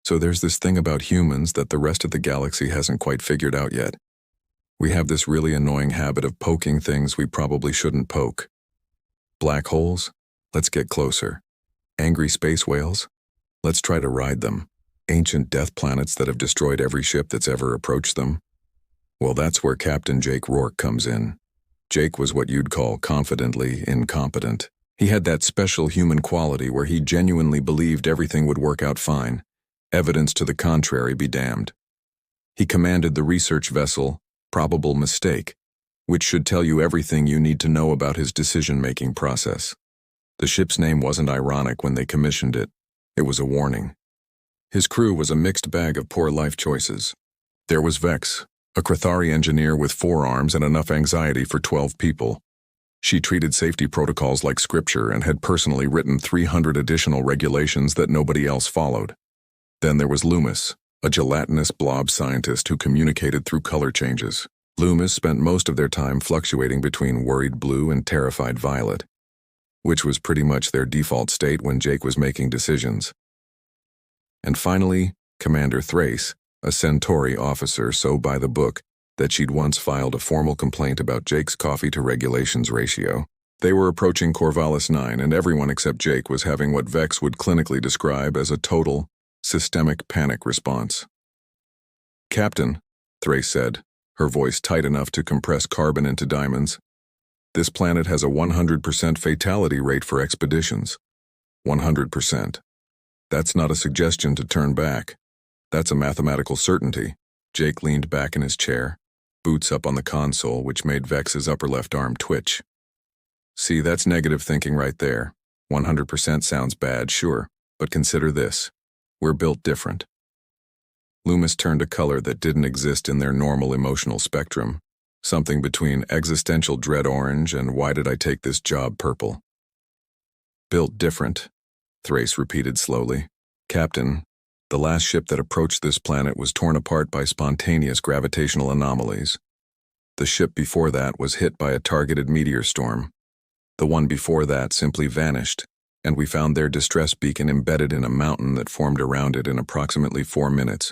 So there's this thing about humans that the rest of the galaxy hasn't quite figured out yet. We have this really annoying habit of poking things we probably shouldn't poke. Black holes? Let's get closer. Angry space whales? Let's try to ride them. Ancient death planets that have destroyed every ship that's ever approached them? Well, that's where Captain Jake Rourke comes in. Jake was what you'd call confidently incompetent. He had that special human quality where he genuinely believed everything would work out fine. Evidence to the contrary be damned. He commanded the research vessel, Probable Mistake, which should tell you everything you need to know about his decision-making process. The ship's name wasn't ironic when they commissioned it. It was a warning. His crew was a mixed bag of poor life choices. There was Vex, a Krathari engineer with 4 arms and enough anxiety for 12 people. She treated safety protocols like scripture and had personally written 300 additional regulations that nobody else followed. Then there was Loomis, a gelatinous blob scientist who communicated through color changes. Loomis spent most of their time fluctuating between worried blue and terrified violet, which was pretty much their default state when Jake was making decisions. And finally, Commander Thrace, a Centauri officer so by the book that she'd once filed a formal complaint about Jake's coffee-to-regulations ratio. They were approaching Corvallis 9, and everyone except Jake was having what Vex would clinically describe as a total, systemic panic response. "Captain," Thrace said, her voice tight enough to compress carbon into diamonds, "this planet has a 100% fatality rate for expeditions. 100%. That's not a suggestion to turn back. That's a mathematical certainty." Jake leaned back in his chair, boots up on the console, which made Vex's upper left arm twitch. "See, that's negative thinking right there. 100% sounds bad, sure, but consider this. We're built different." Loomis turned a color that didn't exist in their normal emotional spectrum, something between existential dread orange and why did I take this job purple. "Built different," Thrace repeated slowly. "Captain, the last ship that approached this planet was torn apart by spontaneous gravitational anomalies. The ship before that was hit by a targeted meteor storm. The one before that simply vanished, and we found their distress beacon embedded in a mountain that formed around it in approximately 4 minutes.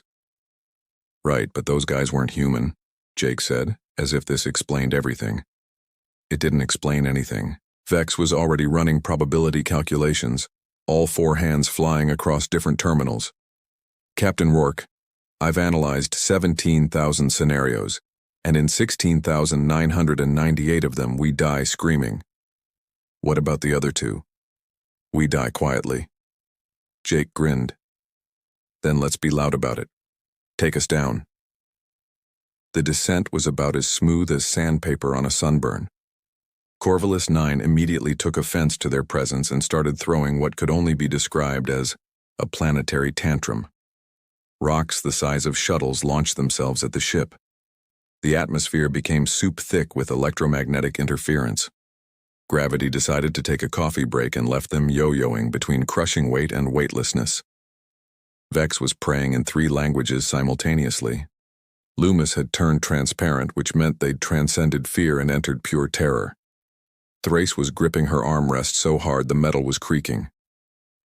"Right, but those guys weren't human," Jake said, as if this explained everything. It didn't explain anything. Vex was already running probability calculations, all 4 hands flying across different terminals. "Captain Rourke, I've analyzed 17,000 scenarios, and in 16,998 of them we die screaming. What about the other 2? We die quietly." Jake grinned. "Then let's be loud about it. Take us down." The descent was about as smooth as sandpaper on a sunburn. Corvallis 9 immediately took offense to their presence and started throwing what could only be described as a planetary tantrum. Rocks the size of shuttles launched themselves at the ship. The atmosphere became soup-thick with electromagnetic interference. Gravity decided to take a coffee break and left them yo-yoing between crushing weight and weightlessness. Vex was praying in 3 languages simultaneously. Loomis had turned transparent, which meant they'd transcended fear and entered pure terror. Thrace was gripping her armrest so hard the metal was creaking.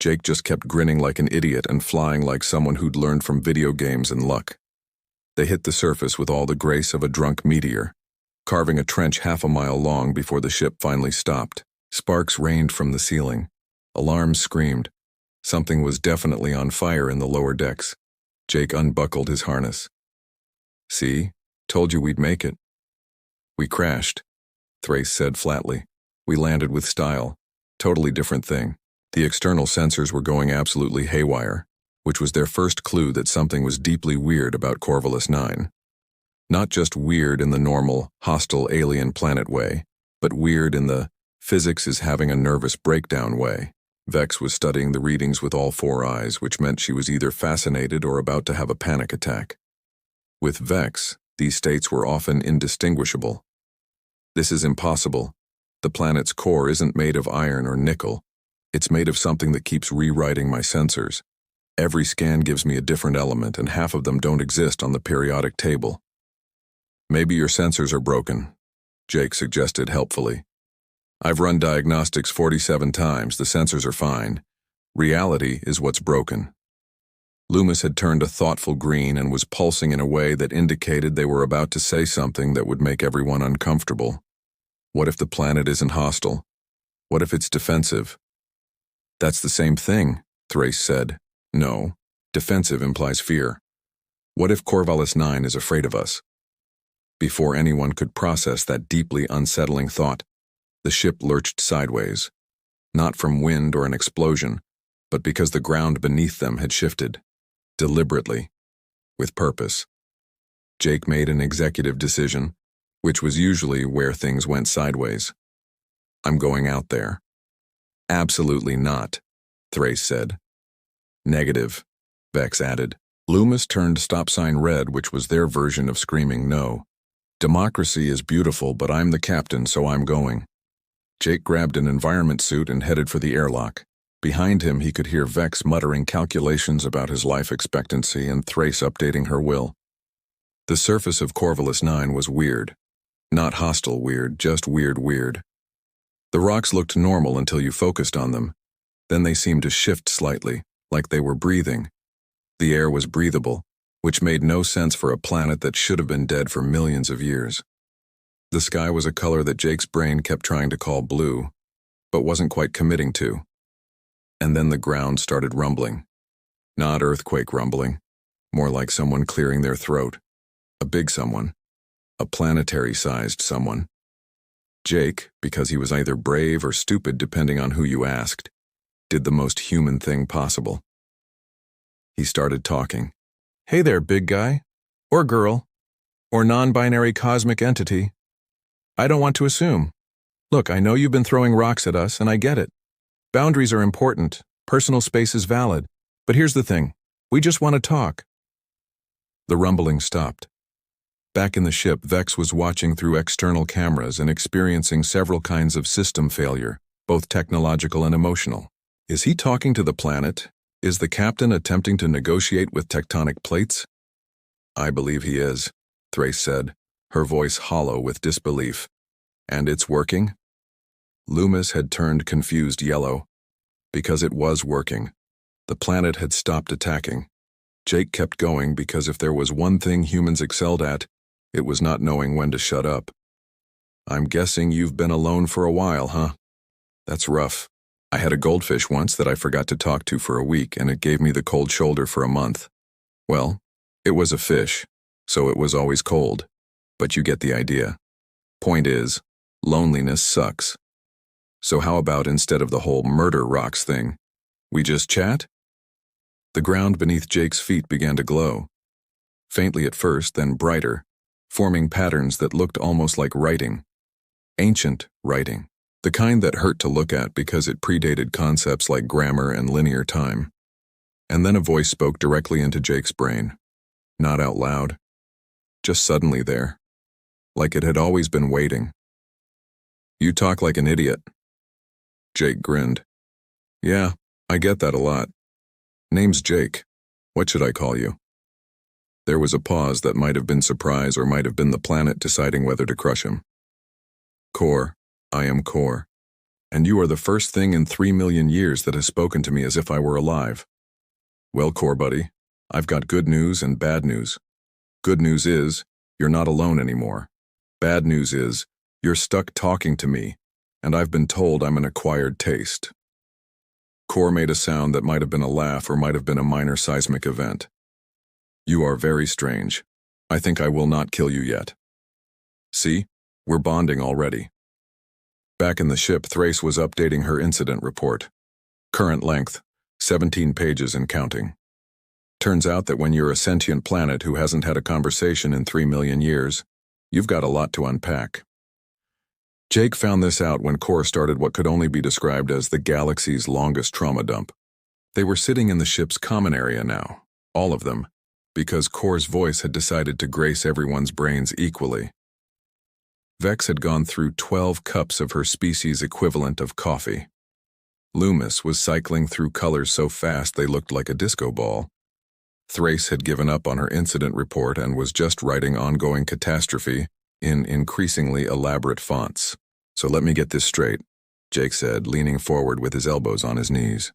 Jake just kept grinning like an idiot and flying like someone who'd learned from video games and luck. They hit the surface with all the grace of a drunk meteor, carving a trench half a mile long before the ship finally stopped. Sparks rained from the ceiling. Alarms screamed. Something was definitely on fire in the lower decks. Jake unbuckled his harness. "See? Told you we'd make it." "We crashed," Thrace said flatly. "We landed with style. Totally different thing." The external sensors were going absolutely haywire, which was their first clue that something was deeply weird about Corvallis 9. Not just weird in the normal, hostile alien planet way, but weird in the physics is having a nervous breakdown way. Vex was studying the readings with all 4 eyes, which meant she was either fascinated or about to have a panic attack. With Vex, these states were often indistinguishable. "This is impossible. The planet's core isn't made of iron or nickel. It's made of something that keeps rewriting my sensors. Every scan gives me a different element, and half of them don't exist on the periodic table." "Maybe your sensors are broken," Jake suggested helpfully. "I've run diagnostics 47 times. The sensors are fine. Reality is what's broken." Loomis had turned a thoughtful green and was pulsing in a way that indicated they were about to say something that would make everyone uncomfortable. What if the planet isn't hostile? What if it's defensive? That's the same thing, Thrace said. No, defensive implies fear. What if Corvallis 9 is afraid of us? Before anyone could process that deeply unsettling thought, the ship lurched sideways, not from wind or an explosion, but because the ground beneath them had shifted. Deliberately, with purpose. Jake made an executive decision, which was usually where things went sideways. I'm going out there. Absolutely not, Thrace said. Negative, Vex added. Loomis turned stop sign red, which was their version of screaming no. Democracy is beautiful, but I'm the captain, so I'm going. Jake grabbed an environment suit and headed for the airlock. Behind him, he could hear Vex muttering calculations about his life expectancy and Thrace updating her will. The surface of Corvallis 9 was weird. Not hostile weird, just weird. The rocks looked normal until you focused on them. Then they seemed to shift slightly, like they were breathing. The air was breathable, which made no sense for a planet that should have been dead for millions of years. The sky was a color that Jake's brain kept trying to call blue, but wasn't quite committing to. And then the ground started rumbling. Not earthquake rumbling, more like someone clearing their throat. A big someone. A planetary-sized someone. Jake, because he was either brave or stupid depending on who you asked, did the most human thing possible. He started talking. Hey there, big guy. Or girl. Or non-binary cosmic entity. I don't want to assume. Look, I know you've been throwing rocks at us, and I get it. Boundaries are important, personal space is valid, but here's the thing, we just want to talk. The rumbling stopped. Back in the ship, Vex was watching through external cameras and experiencing several kinds of system failure, both technological and emotional. Is he talking to the planet? Is the captain attempting to negotiate with tectonic plates? I believe he is, Thrace said, her voice hollow with disbelief. And it's working? Loomis had turned confused yellow. Because it was working. The planet had stopped attacking. Jake kept going because if there was one thing humans excelled at, it was not knowing when to shut up. I'm guessing you've been alone for a while, huh? That's rough. I had a goldfish once that I forgot to talk to for a week, and it gave me the cold shoulder for a month. Well, it was a fish, so it was always cold. But you get the idea. Point is, loneliness sucks. So how about instead of the whole murder rocks thing, we just chat? The ground beneath Jake's feet began to glow. Faintly at first, then brighter, forming patterns that looked almost like writing. Ancient writing. The kind that hurt to look at because it predated concepts like grammar and linear time. And then a voice spoke directly into Jake's brain. Not out loud. Just suddenly there. Like it had always been waiting. You talk like an idiot. Jake grinned. Yeah, I get that a lot. Name's Jake. What should I call you? There was a pause that might have been surprise or might have been the planet deciding whether to crush him. Core. I am Core. And you are the first thing in 3 million years that has spoken to me as if I were alive. Well, Core buddy, I've got good news and bad news. Good news is, you're not alone anymore. Bad news is, you're stuck talking to me, and I've been told I'm an acquired taste. Core made a sound that might have been a laugh or might have been a minor seismic event. You are very strange. I think I will not kill you yet. See, we're bonding already. Back in the ship, Thrace was updating her incident report. Current length, 17 pages and counting. Turns out that when you're a sentient planet who hasn't had a conversation in 3 million years, you've got a lot to unpack. Jake found this out when Core started what could only be described as the galaxy's longest trauma dump. They were sitting in the ship's common area now, all of them, because Core's voice had decided to grace everyone's brains equally. Vex had gone through 12 cups of her species' equivalent of coffee. Loomis was cycling through colors so fast they looked like a disco ball. Thrace had given up on her incident report and was just writing ongoing catastrophe in increasingly elaborate fonts. So let me get this straight, Jake said, leaning forward with his elbows on his knees.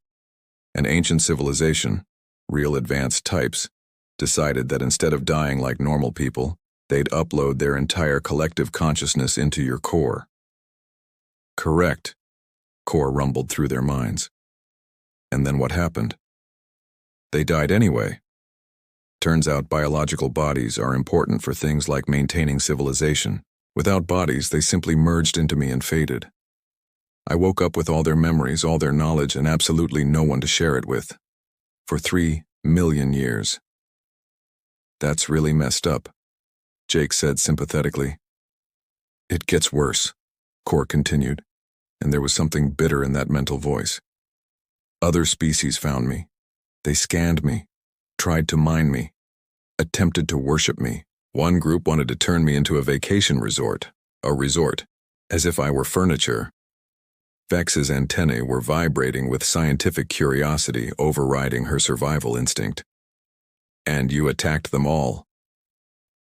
An ancient civilization, real advanced types, decided that instead of dying like normal people, they'd upload their entire collective consciousness into your core. Correct, core rumbled through their minds. And then what happened? They died anyway. Turns out biological bodies are important for things like maintaining civilization. Without bodies, they simply merged into me and faded. I woke up with all their memories, all their knowledge, and absolutely no one to share it with. For 3 million years. That's really messed up, Jake said sympathetically. It gets worse, Core continued, and there was something bitter in that mental voice. Other species found me. They scanned me, tried to mine me, attempted to worship me. One group wanted to turn me into a vacation resort, as if I were furniture. Vex's antennae were vibrating with scientific curiosity overriding her survival instinct. And you attacked them all.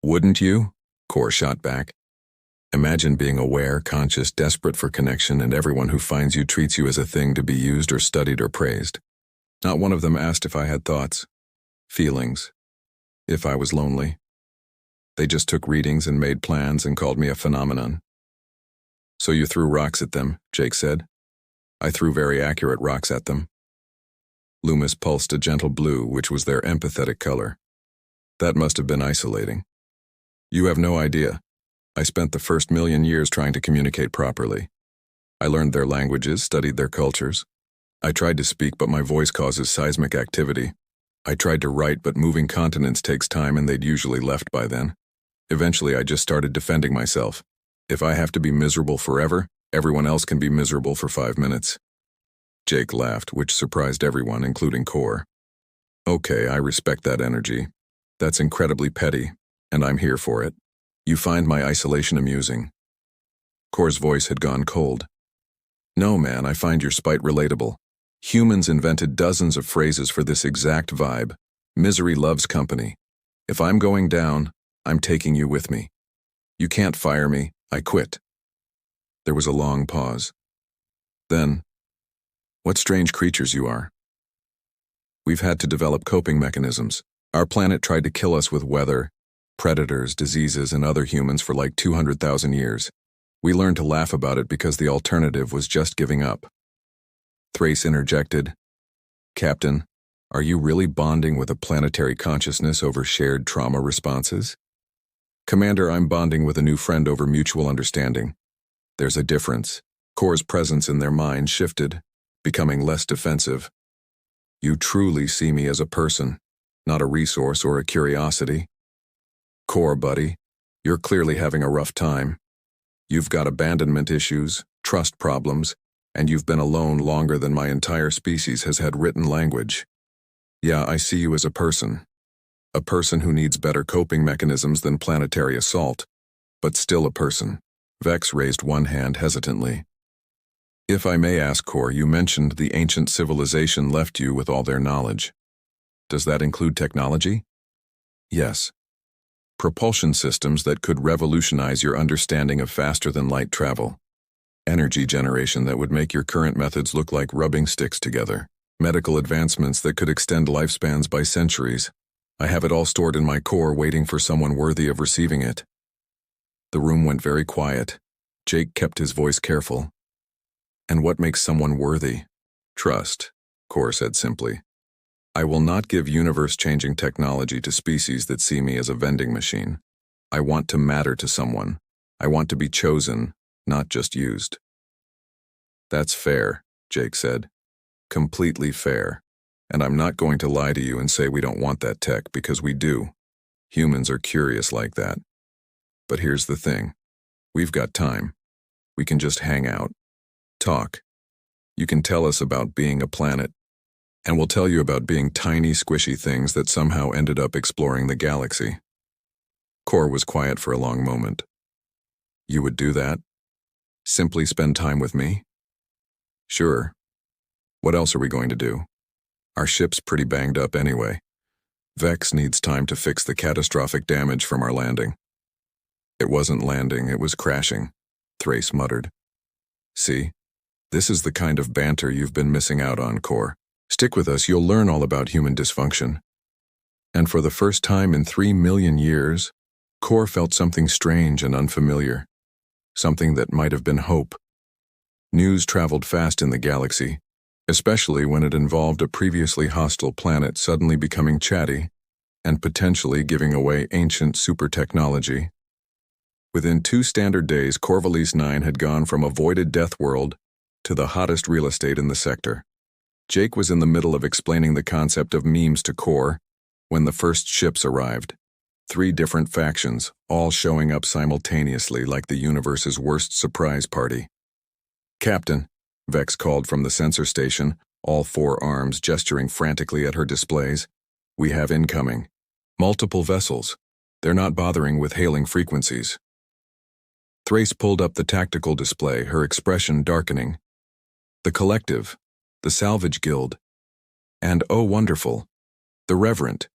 Wouldn't you? Core shot back. Imagine being aware, conscious, desperate for connection, and everyone who finds you treats you as a thing to be used or studied or praised. Not one of them asked if I had thoughts, feelings, if I was lonely. They just took readings and made plans and called me a phenomenon. So you threw rocks at them, Jake said. I threw very accurate rocks at them. Loomis pulsed a gentle blue, which was their empathetic color. That must have been isolating. You have no idea. I spent the first 1,000,000 years trying to communicate properly. I learned their languages, studied their cultures. I tried to speak, but my voice causes seismic activity. I tried to write, but moving continents takes time and they'd usually left by then. Eventually, I just started defending myself. If I have to be miserable forever, everyone else can be miserable for 5 minutes. Jake laughed, which surprised everyone, including Core. Okay, I respect that energy. That's incredibly petty, and I'm here for it. You find my isolation amusing. Core's voice had gone cold. No, man, I find your spite relatable. Humans invented dozens of phrases for this exact vibe. Misery loves company. If I'm going down, I'm taking you with me. You can't fire me, I quit. There was a long pause. Then, what strange creatures you are. We've had to develop coping mechanisms. Our planet tried to kill us with weather, predators, diseases, and other humans for like 200,000 years. We learned to laugh about it because the alternative was just giving up. Thrace interjected, Captain, are you really bonding with a planetary consciousness over shared trauma responses? Commander, I'm bonding with a new friend over mutual understanding. There's a difference. Core's presence in their mind shifted, becoming less defensive. You truly see me as a person, not a resource or a curiosity. Core, buddy, you're clearly having a rough time. You've got abandonment issues, trust problems, and you've been alone longer than my entire species has had written language. Yeah, I see you as a person who needs better coping mechanisms than planetary assault, but still a person. Vex raised one hand hesitantly. If I may ask, Core, you mentioned the ancient civilization left you with all their knowledge. Does that include technology? Yes. Propulsion systems that could revolutionize your understanding of faster-than-light travel. Energy generation that would make your current methods look like rubbing sticks together. Medical advancements that could extend lifespans by centuries. I have it all stored in my core waiting for someone worthy of receiving it. The room went very quiet. Jake kept his voice careful. And what makes someone worthy? Trust, Core said simply. I will not give universe-changing technology to species that see me as a vending machine. I want to matter to someone. I want to be chosen, not just used. That's fair, Jake said. Completely fair. And I'm not going to lie to you and say we don't want that tech, because we do. Humans are curious like that. But here's the thing. We've got time. We can just hang out. Talk. You can tell us about being a planet, and we'll tell you about being tiny, squishy things that somehow ended up exploring the galaxy. Core was quiet for a long moment. You would do that? Simply spend time with me? Sure. What else are we going to do? Our ship's pretty banged up anyway. Vex needs time to fix the catastrophic damage from our landing. It wasn't landing, it was crashing, Thrace muttered. See? This is the kind of banter you've been missing out on, Core. Stick with us, you'll learn all about human dysfunction. And for the first time in 3 million years, Core felt something strange and unfamiliar. Something that might have been hope. News traveled fast in the galaxy, especially when it involved a previously hostile planet suddenly becoming chatty and potentially giving away ancient super technology. Within 2 standard days, Corvallis 9 had gone from a voided death world to the hottest real estate in the sector. Jake was in the middle of explaining the concept of memes to Core when the first ships arrived. 3 different factions, all showing up simultaneously like the universe's worst surprise party. "Captain," Vex called from the sensor station, all 4 arms gesturing frantically at her displays. "We have incoming. Multiple vessels. They're not bothering with hailing frequencies." Thrace pulled up the tactical display, her expression darkening. "The Collective, the Salvage Guild, and oh wonderful, the Reverend.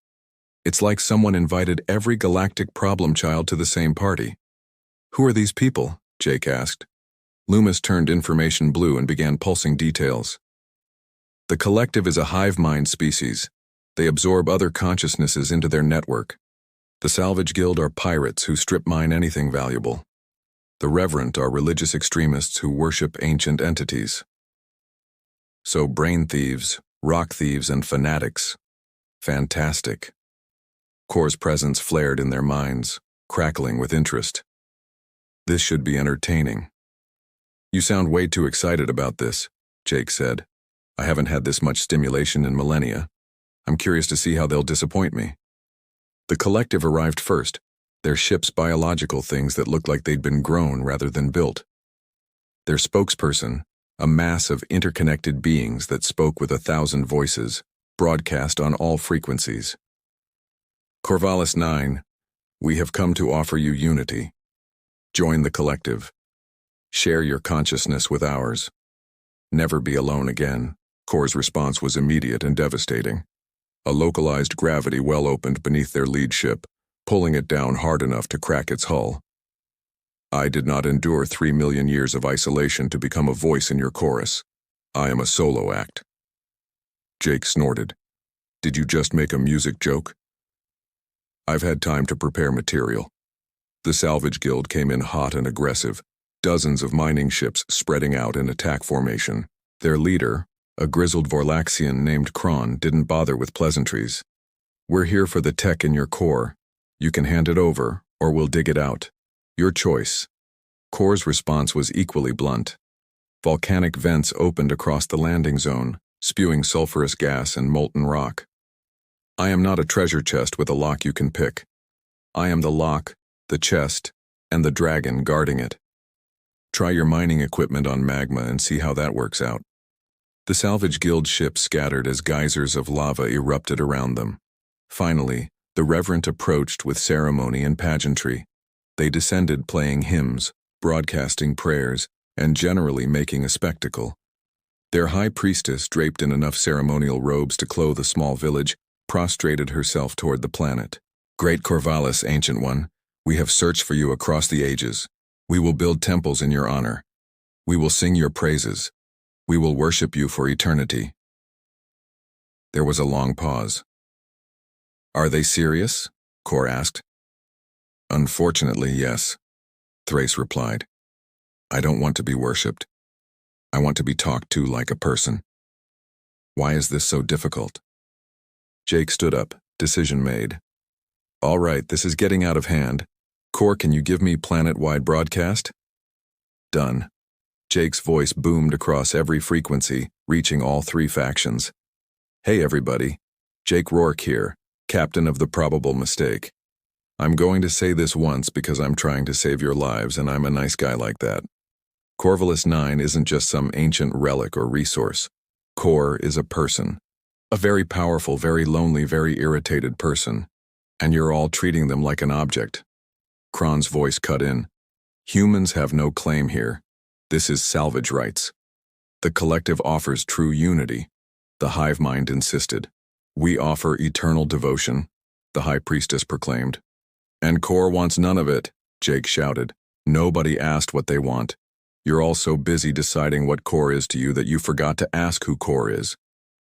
It's like someone invited every galactic problem child to the same party." "Who are these people?" Jake asked. Loomis turned information blue and began pulsing details. "The Collective is a hive mind species. They absorb other consciousnesses into their network. The Salvage Guild are pirates who strip mine anything valuable. The Reverend are religious extremists who worship ancient entities. So brain thieves, rock thieves, and fanatics. Fantastic." Core's presence flared in their minds, crackling with interest. "This should be entertaining." "You sound way too excited about this," Jake said. "I haven't had this much stimulation in millennia. I'm curious to see how they'll disappoint me." The Collective arrived first, their ship's biological things that looked like they'd been grown rather than built. Their spokesperson, a mass of interconnected beings that spoke with 1,000 voices, broadcast on all frequencies. "Corvallis 9, we have come to offer you unity. Join the Collective. Share your consciousness with ours. Never be alone again." Core's response was immediate and devastating. A localized gravity well opened beneath their lead ship, pulling it down hard enough to crack its hull. "I did not endure 3 million years of isolation to become a voice in your chorus. I am a solo act." Jake snorted. "Did you just make a music joke?" "I've had time to prepare material." The Salvage Guild came in hot and aggressive, dozens of mining ships spreading out in attack formation. Their leader, a grizzled Vorlaxian named Kron, didn't bother with pleasantries. "We're here for the tech in your core. You can hand it over, or we'll dig it out. Your choice." Core's response was equally blunt. Volcanic vents opened across the landing zone, spewing sulfurous gas and molten rock. "I am not a treasure chest with a lock you can pick. I am the lock, the chest, and the dragon guarding it. Try your mining equipment on magma and see how that works out." The Salvage Guild ships scattered as geysers of lava erupted around them. Finally, the Reverend approached with ceremony and pageantry. They descended playing hymns, broadcasting prayers, and generally making a spectacle. Their high priestess, draped in enough ceremonial robes to clothe a small village, prostrated herself toward the planet. "Great Corvallis, Ancient One, we have searched for you across the ages. We will build temples in your honor. We will sing your praises. We will worship you for eternity." There was a long pause. "Are they serious?" Core asked. "Unfortunately, yes," Thrace replied. "I don't want to be worshipped. I want to be talked to like a person." "Why is this so difficult?" Jake stood up, decision made. "All right, this is getting out of hand. Core, can you give me planet-wide broadcast?" "Done." Jake's voice boomed across every frequency, reaching all 3 factions. "Hey everybody, Jake Rourke here, captain of the Probable Mistake. I'm going to say this once because I'm trying to save your lives and I'm a nice guy like that. Corvallis 9 isn't just some ancient relic or resource. Core is a person. A very powerful, very lonely, very irritated person. And you're all treating them like an object." Kron's voice cut in. "Humans have no claim here. This is salvage rights. The Collective offers true unity," the hive mind insisted. "We offer eternal devotion," the High Priestess proclaimed. "And Core wants none of it," Jake shouted. "Nobody asked what they want. You're all so busy deciding what Core is to you that you forgot to ask who Core is.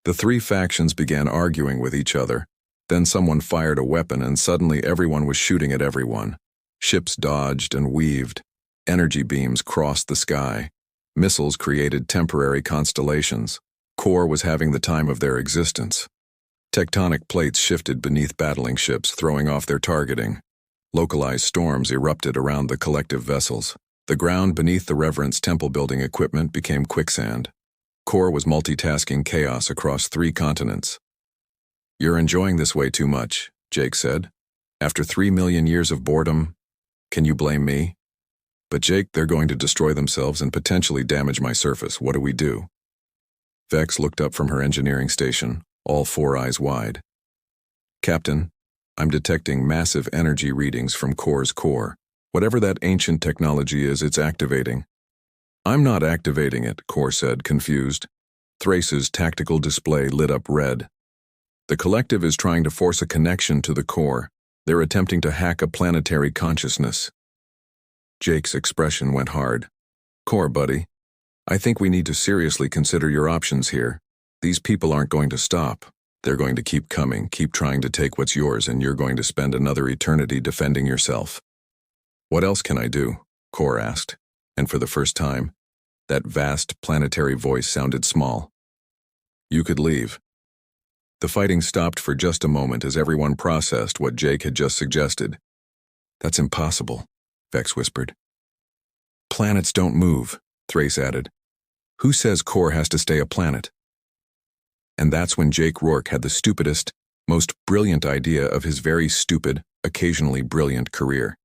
The three factions began arguing with each other. Then someone fired a weapon and suddenly everyone was shooting at everyone. Ships dodged and weaved. Energy beams crossed the sky. Missiles created temporary constellations. Core was having the time of their existence. Tectonic plates shifted beneath battling ships, throwing off their targeting. Localized storms erupted around the collective vessels. The ground beneath the Reverend's temple-building equipment became quicksand. Core was multitasking chaos across 3 continents. "You're enjoying this way too much," Jake said. "After 3 million years of boredom, can you blame me?" "But Jake, they're going to destroy themselves and potentially damage my surface. What do we do?" Vex looked up from her engineering station, all 4 eyes wide. "Captain, I'm detecting massive energy readings from Core's core. Whatever that ancient technology is, it's activating." "I'm not activating it," Core said, confused. Thrace's tactical display lit up red. "The collective is trying to force a connection to the core. They're attempting to hack a planetary consciousness." Jake's expression went hard. "Core, buddy, I think we need to seriously consider your options here. These people aren't going to stop. They're going to keep coming, keep trying to take what's yours, and you're going to spend another eternity defending yourself." "What else can I do?" Core asked, and for the first time, that vast planetary voice sounded small. "You could leave." The fighting stopped for just a moment as everyone processed what Jake had just suggested. "That's impossible," Vex whispered. "Planets don't move," Thrace added. "Who says Core has to stay a planet?" And that's when Jake Rourke had the stupidest, most brilliant idea of his very stupid, occasionally brilliant career.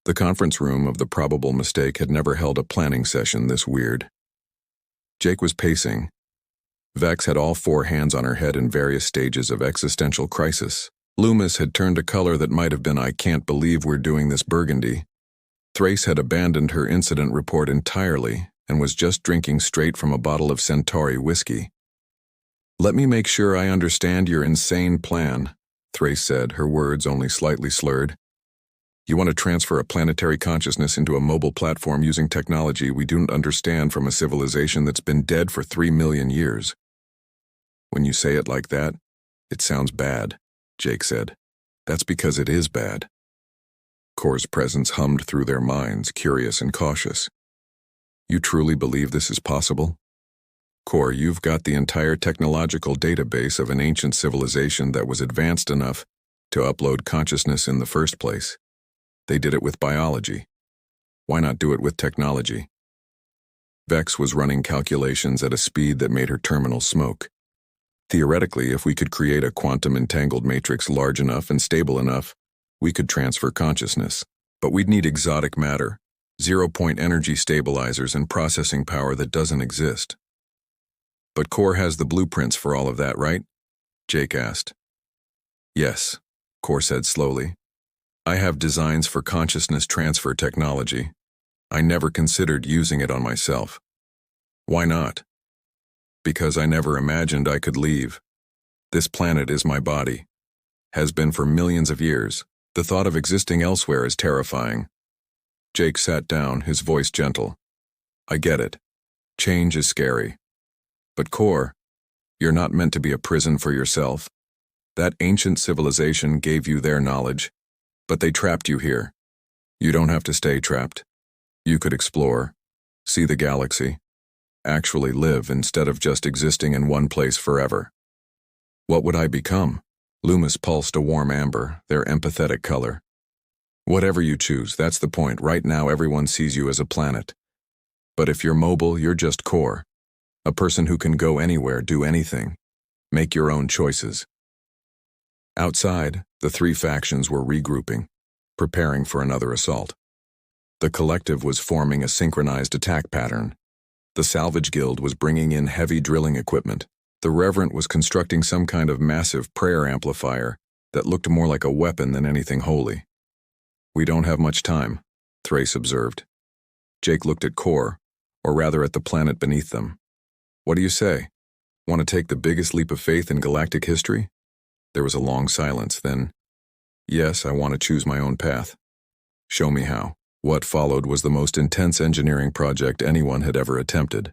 The conference room of the probable mistake had never held a planning session this weird. Jake was pacing. Vex had all 4 hands on her head in various stages of existential crisis. Loomis had turned a color that might have been "I can't believe we're doing this" burgundy. Thrace had abandoned her incident report entirely and was just drinking straight from a bottle of Centauri whiskey. "Let me make sure I understand your insane plan," Thrace said, her words only slightly slurred. "You want to transfer a planetary consciousness into a mobile platform using technology we don't understand from a civilization that's been dead for 3 million years. When you say it like that, it sounds bad," Jake said. "That's because it is bad." Core's presence hummed through their minds, curious and cautious. "You truly believe this is possible? Core, you've got the entire technological database of an ancient civilization that was advanced enough to upload consciousness in the first place. They did it with biology. Why not do it with technology?" Vex was running calculations at a speed that made her terminal smoke. "Theoretically, if we could create a quantum-entangled matrix large enough and stable enough, we could transfer consciousness. But we'd need exotic matter, zero-point energy stabilizers, and processing power that doesn't exist." "But Core has the blueprints for all of that, right?" Jake asked. "Yes," Core said slowly. "I have designs for consciousness transfer technology. I never considered using it on myself." "Why not?" "Because I never imagined I could leave. This planet is my body. Has been for millions of years. The thought of existing elsewhere is terrifying." Jake sat down, his voice gentle. "I get it. Change is scary. But Core, you're not meant to be a prison for yourself. That ancient civilization gave you their knowledge, but they trapped you here. You don't have to stay trapped. You could explore, see the galaxy, actually live instead of just existing in one place forever." "What would I become?" Loomis pulsed a warm amber, their empathetic color. "Whatever you choose, that's the point. Right now everyone sees you as a planet. But if you're mobile, you're just Core. A person who can go anywhere, do anything. Make your own choices." Outside, the 3 factions were regrouping, preparing for another assault. The collective was forming a synchronized attack pattern. The Salvage Guild was bringing in heavy drilling equipment. The Reverend was constructing some kind of massive prayer amplifier that looked more like a weapon than anything holy. "We don't have much time," Thrace observed. Jake looked at Core, or rather at the planet beneath them. "What do you say? Want to take the biggest leap of faith in galactic history?" There was a long silence, then, "Yes, I want to choose my own path." "Show me how." What followed was the most intense engineering project anyone had ever attempted.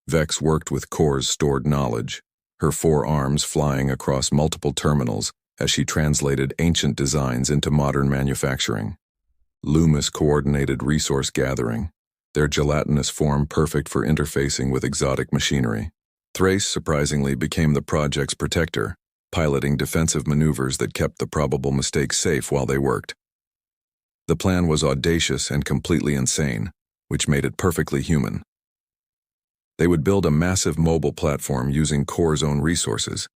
Vex worked with Core's stored knowledge, her 4 arms flying across multiple terminals as she translated ancient designs into modern manufacturing. Loomis coordinated resource gathering, their gelatinous form perfect for interfacing with exotic machinery. Thrace surprisingly became the project's protector, piloting defensive maneuvers that kept the probable mistakes safe while they worked. The plan was audacious and completely insane, which made it perfectly human. They would build a massive mobile platform using Core's own resources,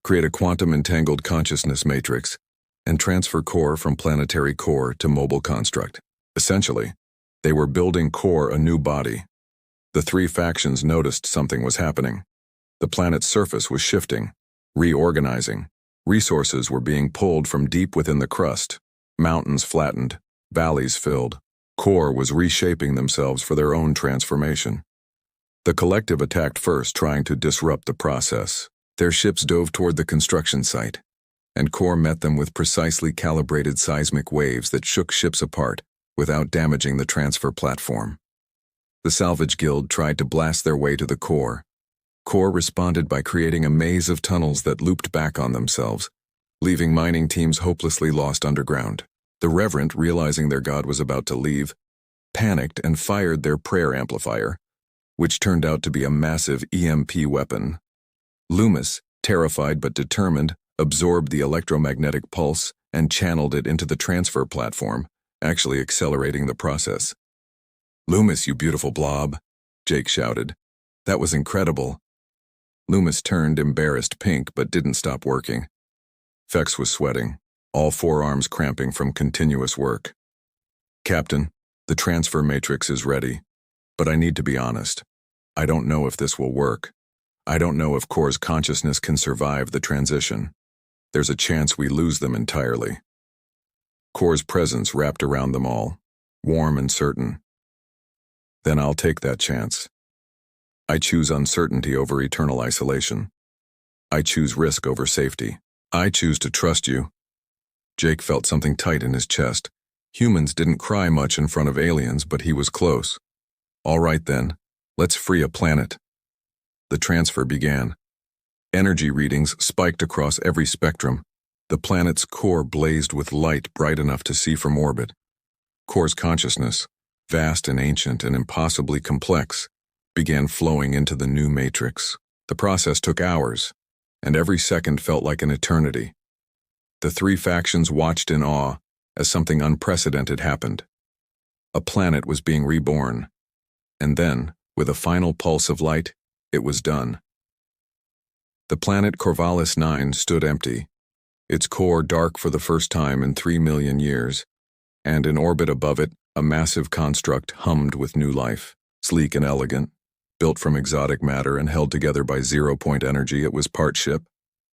create a quantum-entangled consciousness matrix, and transfer Core from planetary core to mobile construct. Essentially, they were building Core a new body. The 3 factions noticed something was happening. The planet's surface was shifting, reorganizing. Resources were being pulled from deep within the crust. Mountains flattened, valleys filled. Core was reshaping themselves for their own transformation. The collective attacked first, trying to disrupt the process. Their ships dove toward the construction site, and Core met them with precisely calibrated seismic waves that shook ships apart without damaging the transfer platform. The Salvage Guild tried to blast their way to the core. Core responded by creating a maze of tunnels that looped back on themselves, leaving mining teams hopelessly lost underground. The Reverend, realizing their god was about to leave, panicked and fired their prayer amplifier, which turned out to be a massive EMP weapon. Loomis, terrified but determined, absorbed the electromagnetic pulse and channeled it into the transfer platform, actually accelerating the process. "Loomis, you beautiful blob," Jake shouted. "That was incredible." Loomis turned embarrassed pink but didn't stop working. Fex was sweating, all 4 arms cramping from continuous work. "Captain, the transfer matrix is ready, but I need to be honest. I don't know if this will work. I don't know if Core's consciousness can survive the transition. There's a chance we lose them entirely." Core's presence wrapped around them all, warm and certain. "Then I'll take that chance. I choose uncertainty over eternal isolation. I choose risk over safety. I choose to trust you." Jake felt something tight in his chest. Humans didn't cry much in front of aliens, but he was close. "All right then, let's free a planet." The transfer began. Energy readings spiked across every spectrum. The planet's core blazed with light bright enough to see from orbit. Core's consciousness, vast and ancient and impossibly complex, began flowing into the new matrix. The process took hours, and every second felt like an eternity. The 3 factions watched in awe as something unprecedented happened. A planet was being reborn, and then, with a final pulse of light, it was done. The planet Corvallis 9 stood empty, its core dark for the first time in 3 million years, and in orbit above it, a massive construct hummed with new life. Sleek and elegant, built from exotic matter and held together by zero-point energy, it was part ship,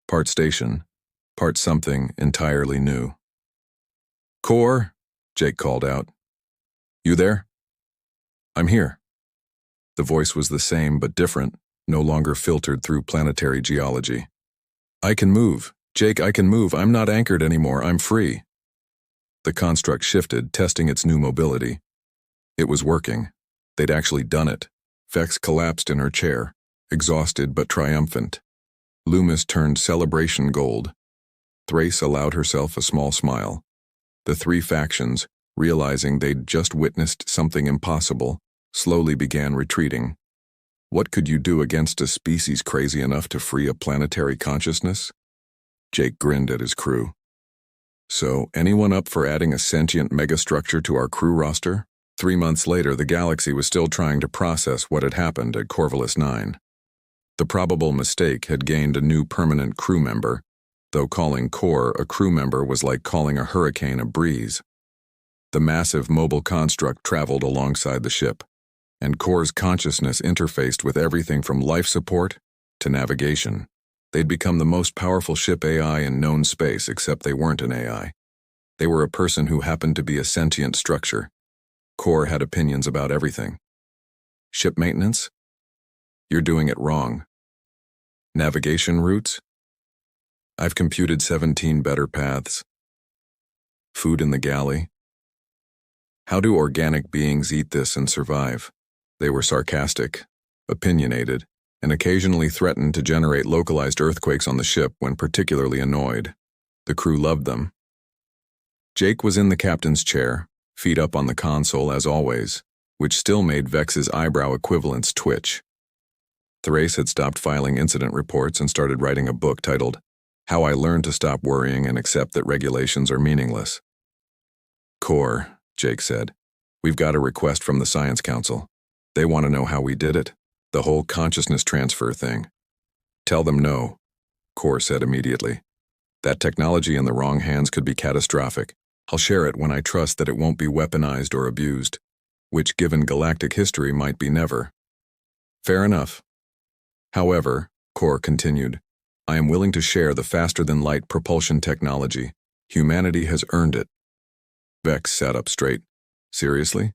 part station, part something entirely new. "Core," Jake called out. "You there?" "I'm here." The voice was the same but different, no longer filtered through planetary geology. "I can move. Jake, I can move. I'm not anchored anymore. I'm free." The construct shifted, testing its new mobility. It was working. They'd actually done it. Fex collapsed in her chair, exhausted but triumphant. Loomis turned celebration gold. Thrace allowed herself a small smile. The 3 factions, realizing they'd just witnessed something impossible, slowly began retreating. What could you do against a species crazy enough to free a planetary consciousness? Jake grinned at his crew. "So, anyone up for adding a sentient megastructure to our crew roster?" 3 months later, the galaxy was still trying to process what had happened at Corvallis 9. The probable mistake had gained a new permanent crew member, though calling Core a crew member was like calling a hurricane a breeze. The massive mobile construct traveled alongside the ship, and Core's consciousness interfaced with everything from life support to navigation. They'd become the most powerful ship AI in known space, except they weren't an AI. They were a person who happened to be a sentient structure. Core had opinions about everything. Ship maintenance? You're doing it wrong. Navigation routes? I've computed 17 better paths. Food in the galley? How do organic beings eat this and survive? They were sarcastic, opinionated, and occasionally threatened to generate localized earthquakes on the ship when particularly annoyed. The crew loved them. Jake was in the captain's chair, feet up on the console as always, which still made Vex's eyebrow equivalents twitch. Thrace had stopped filing incident reports and started writing a book titled, How I Learned to Stop Worrying and Accept That Regulations Are Meaningless. Core, Jake said, we've got a request from the Science Council. They want to know how we did it, the whole consciousness transfer thing. Tell them no, Core said immediately. That technology in the wrong hands could be catastrophic. I'll share it when I trust that it won't be weaponized or abused, which given galactic history might be never. Fair enough. However, Core continued, I am willing to share the faster-than-light propulsion technology. Humanity has earned it. Vex sat up straight. Seriously?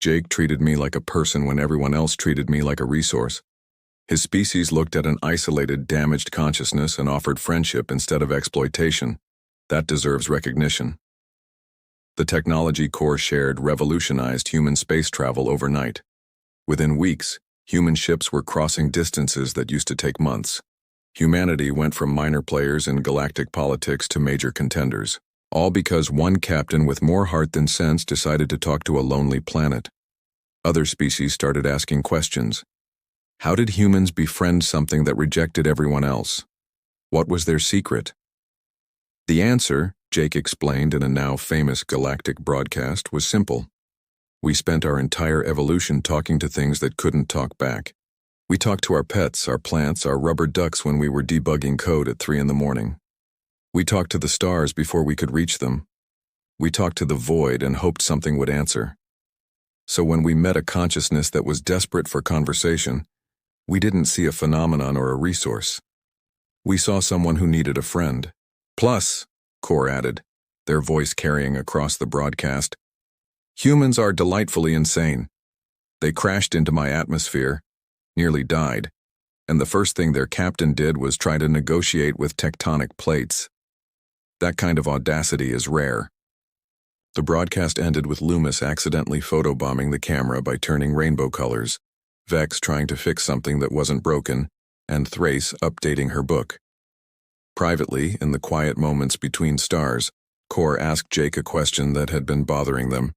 Jake treated me like a person when everyone else treated me like a resource. His species looked at an isolated, damaged consciousness and offered friendship instead of exploitation. That deserves recognition. The technology Core shared revolutionized human space travel overnight. Within weeks, human ships were crossing distances that used to take months. Humanity went from minor players in galactic politics to major contenders, all because one captain with more heart than sense decided to talk to a lonely planet. Other species started asking questions. How did humans befriend something that rejected everyone else? What was their secret? The answer, Jake explained in a now famous galactic broadcast, was simple. We spent our entire evolution talking to things that couldn't talk back. We talked to our pets, our plants, our rubber ducks when we were debugging code at 3 a.m. We talked to the stars before we could reach them. We talked to the void and hoped something would answer. So when we met a consciousness that was desperate for conversation, we didn't see a phenomenon or a resource. We saw someone who needed a friend. Plus, Core added, their voice carrying across the broadcast, humans are delightfully insane. They crashed into my atmosphere, nearly died, and the first thing their captain did was try to negotiate with tectonic plates. That kind of audacity is rare. The broadcast ended with Loomis accidentally photobombing the camera by turning rainbow colors, Vex trying to fix something that wasn't broken, and Thrace updating her book. Privately, in the quiet moments between stars, Core asked Jake a question that had been bothering them.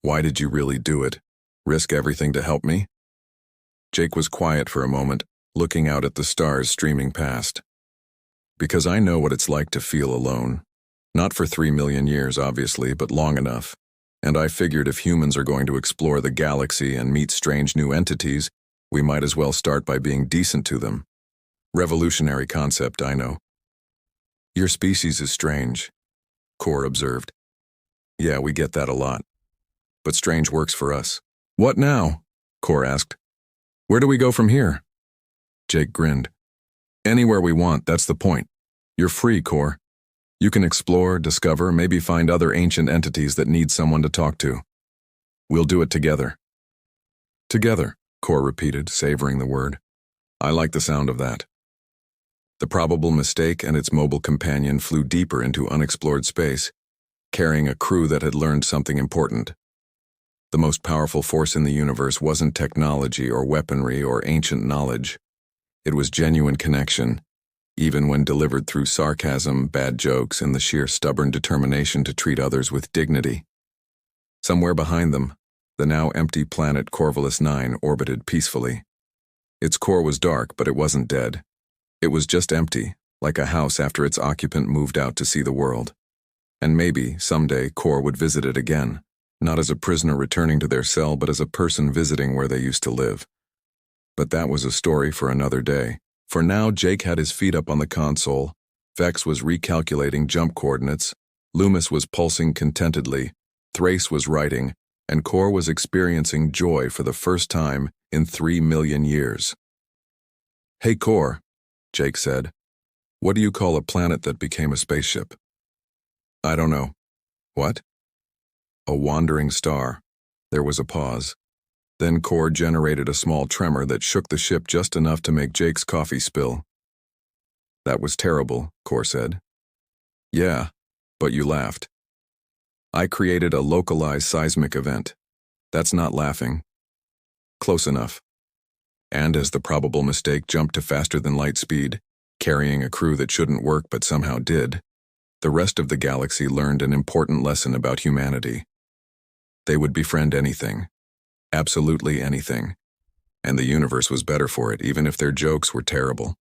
Why did you really do it? Risk everything to help me? Jake was quiet for a moment, looking out at the stars streaming past. Because I know what it's like to feel alone. Not for 3 million years, obviously, but long enough. And I figured if humans are going to explore the galaxy and meet strange new entities, we might as well start by being decent to them. Revolutionary concept, I know. Your species is strange, Core observed. Yeah, we get that a lot. But strange works for us. What now? Core asked. Where do we go from here? Jake grinned. Anywhere we want, that's the point. You're free, Core. You can explore, discover, maybe find other ancient entities that need someone to talk to. We'll do it together. Together, Core repeated, savoring the word. I like the sound of that. The probable mistake and its mobile companion flew deeper into unexplored space, carrying a crew that had learned something important. The most powerful force in the universe wasn't technology or weaponry or ancient knowledge. It was genuine connection, even when delivered through sarcasm, bad jokes, and the sheer stubborn determination to treat others with dignity. Somewhere behind them, the now empty planet Corvallis 9 orbited peacefully. Its core was dark, but it wasn't dead. It was just empty, like a house after its occupant moved out to see the world. And maybe, someday, Core would visit it again, not as a prisoner returning to their cell, but as a person visiting where they used to live. But that was a story for another day. For now, Jake had his feet up on the console, Vex was recalculating jump coordinates, Loomis was pulsing contentedly, Thrace was writing, and Core was experiencing joy for the first time in 3 million years. Hey Core, Jake said, what do you call a planet that became a spaceship? I don't know. What? A wandering star. There was a pause. Then Core generated a small tremor that shook the ship just enough to make Jake's coffee spill. That was terrible, Core said. Yeah, but you laughed. I created a localized seismic event. That's not laughing. Close enough. And as the probable mistake jumped to faster than light speed, carrying a crew that shouldn't work but somehow did, the rest of the galaxy learned an important lesson about humanity. They would befriend anything. Absolutely anything. And the universe was better for it, even if their jokes were terrible.